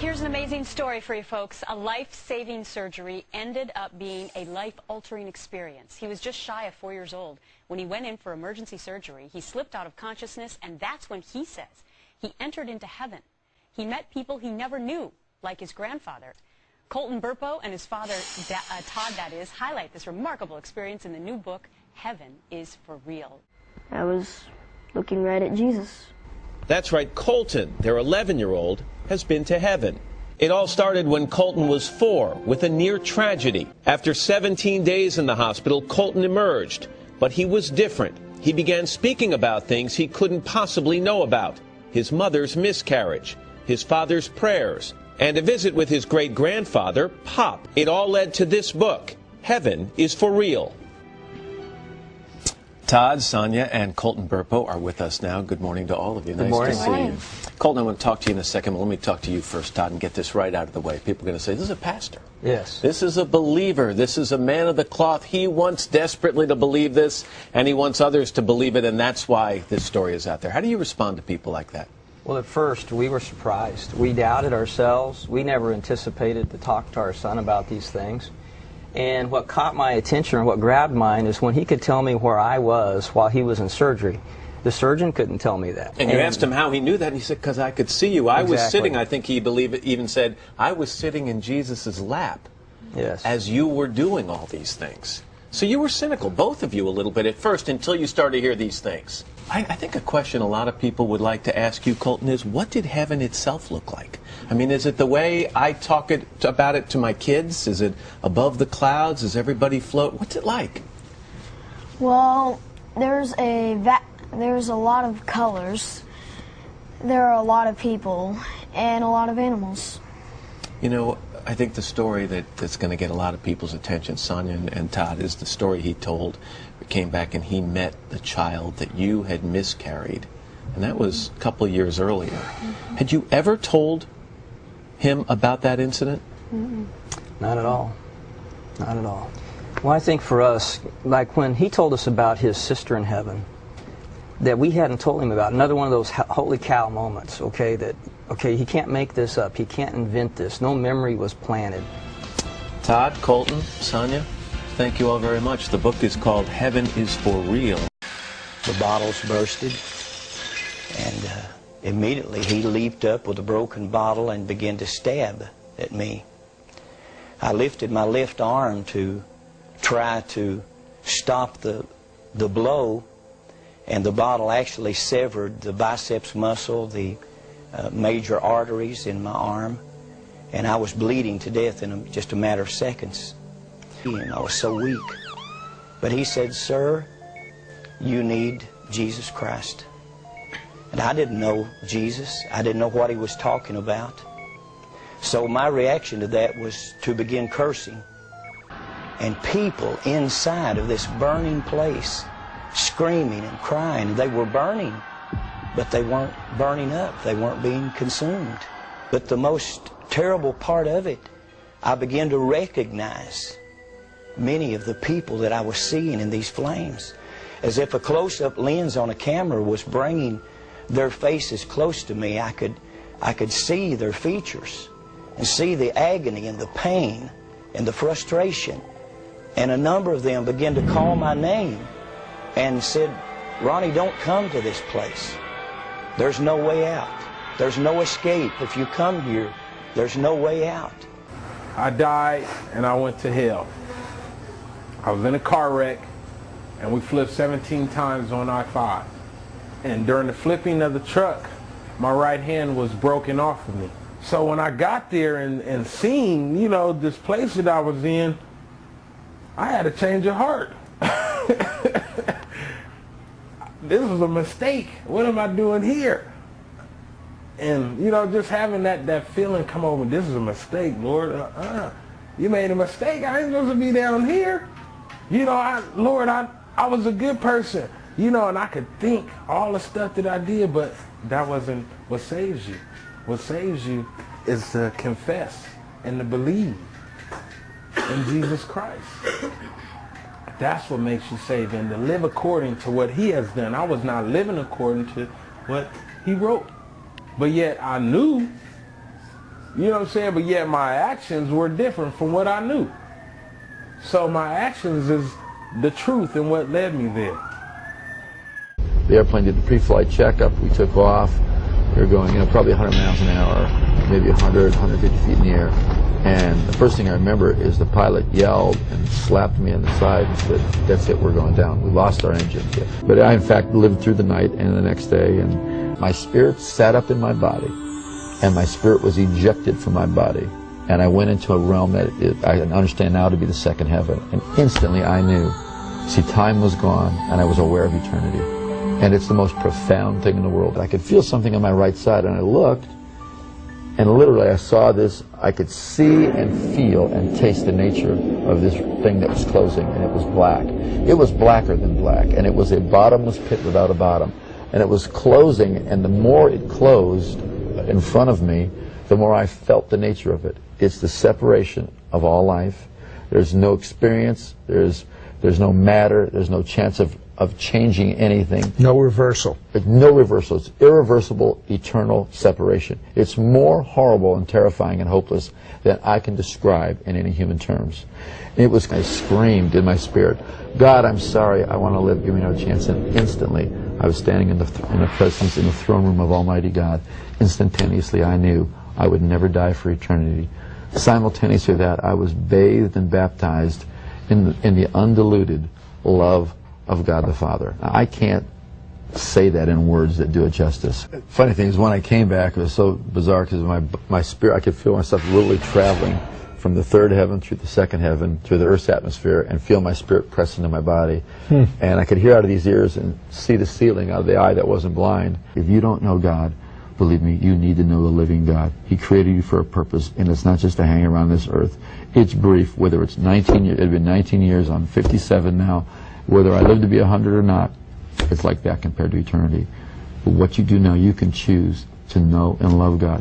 Here's an amazing story for you folks. A life-saving surgery ended up being a life-altering experience. He was just shy of 4 years old when he went in for emergency surgery. He slipped out of consciousness, and that's when he says he entered into heaven. He met people he never knew, like his grandfather. Colton Burpo and his father, Todd, that is, highlight this remarkable experience in the new book, Heaven is for Real. I was looking right at Jesus. That's right, Colton, their 11-year-old, has been to heaven. It all started when Colton was 4 with a near tragedy. After 17 days in the hospital, Colton emerged, but he was different. He began speaking about things he couldn't possibly know about. His mother's miscarriage, his father's prayers, and a visit with his great-grandfather, Pop. It all led to this book, Heaven is for Real. Todd, Sonia, and Colton Burpo are with us now. Good morning to all of you. Good morning. Nice to see you. Colton, I want to talk to you in a second, but let me talk to you first, Todd, and get this right out of the way. People are going to say, this is a pastor. Yes. This is a believer. This is a man of the cloth. He wants desperately to believe this, and he wants others to believe it, and that's why this story is out there. How do you respond to people like that? Well, at first, we were surprised. We doubted ourselves. We never anticipated to talk to our son about these things. And what caught my attention, or what grabbed mine, is when he could tell me where I was while he was in surgery. The surgeon couldn't tell me that. And you asked him how he knew that, and he said, because I could see you. I was sitting, I think he even said, I was sitting in Jesus' lap as you were doing all these things. So you were cynical, both of you, a little bit at first, until you started to hear these things. I think a question a lot of people would like to ask you, Colton, is what did heaven itself look like? I mean, is it the way I talk about it to my kids? Is it above the clouds? Does everybody float? What's it like? Well, there's a lot of colors. There are a lot of people and a lot of animals. You know, I think the story that's going to get a lot of people's attention, Sonia and Todd, is the story he told. He came back and he met the child that you had miscarried, and that was a couple of years earlier. Mm-hmm. Had you ever told him about that incident? Mm-hmm. Not at all. Not at all. Well, I think for us, like when he told us about his sister in heaven, that we hadn't told him about, another one of those holy cow moments, okay, that, okay, he can't make this up, he can't invent this, no memory was planted. Todd, Colton, Sonia, thank you all very much. The book is called Heaven is for Real. The bottles bursted, and immediately he leaped up with a broken bottle and began to stab at me. I lifted my left arm to try to stop the blow, and the bottle actually severed the biceps muscle, the major arteries in my arm, and I was bleeding to death in just a matter of seconds. And I was so weak. But he said, "Sir, you need Jesus Christ." And I didn't know Jesus. I didn't know what he was talking about. So my reaction to that was to begin cursing. And people inside of this burning place, screaming and crying. They were burning, but they weren't burning up. They weren't being consumed. But the most terrible part of it, I began to recognize many of the people that I was seeing in these flames. As if a close-up lens on a camera was bringing their faces close to me, I could see their features and see the agony and the pain and the frustration. And a number of them began to call my name and said, "Ronnie, don't come to this place. There's no way out. There's no escape. If you come here, there's no way out." I died and I went to hell. I was in a car wreck and we flipped 17 times on I-5. And during the flipping of the truck, my right hand was broken off of me. So when I got there and seen, you know, this place that I was in, I had a change of heart. This was a mistake. What am I doing here? And, you know, just having that feeling come over, this is a mistake, Lord. You made a mistake. I ain't supposed to be down here. You know, Lord, I was a good person. You know, and I could think all the stuff that I did, but that wasn't what saves you. What saves you is to confess and to believe in Jesus Christ. That's what makes you saved, and to live according to what he has done. I was not living according to what he wrote. But yet I knew You know what I'm saying? But yet my actions were different from what I knew. So my actions is the truth and what led me there. The airplane did the pre-flight checkup. We took off. We were going, probably 100 miles an hour, maybe 100, 150 feet in the air. And the first thing I remember is the pilot yelled and slapped me on the side and said, "That's it, we're going down. We lost our engine." But I, in fact, lived through the night and the next day, and my spirit sat up in my body, and my spirit was ejected from my body. And I went into a realm that I understand now to be the second heaven. And instantly I knew, see, time was gone, and I was aware of eternity. And it's the most profound thing in the world. I could feel something on my right side, and I looked, and literally I saw this. I could see and feel and taste the nature of this thing that was closing, and it was black. It was blacker than black, and it was a bottomless pit without a bottom. And it was closing, and the more it closed in front of me, the more I felt the nature of it. It's the separation of all life. There's no experience. There's no matter. There's no chance of changing anything. No reversal. No reversal. It's irreversible, eternal separation. It's more horrible and terrifying and hopeless than I can describe in any human terms. It was, I screamed in my spirit, "God, I'm sorry. I want to live. Give me no chance." And instantly, I was standing in the presence, in the throne room of Almighty God. Instantaneously, I knew I would never die for eternity. Simultaneously with that, I was bathed and baptized in the undiluted love of God the Father. Now, I can't say that in words that do it justice. Funny thing is, when I came back, it was so bizarre because my spirit, I could feel myself literally traveling from the third heaven through the second heaven, through the Earth's atmosphere, and feel my spirit press into my body. And I could hear out of these ears and see the ceiling out of the eye that wasn't blind. If you don't know God, believe me, you need to know the living God. He created you for a purpose, and it's not just to hang around this earth. It's brief, whether it's 19 years, it's been 19 years, I'm 57 now, whether I live to be 100 or not, it's like that compared to eternity. But what you do now, you can choose to know and love God.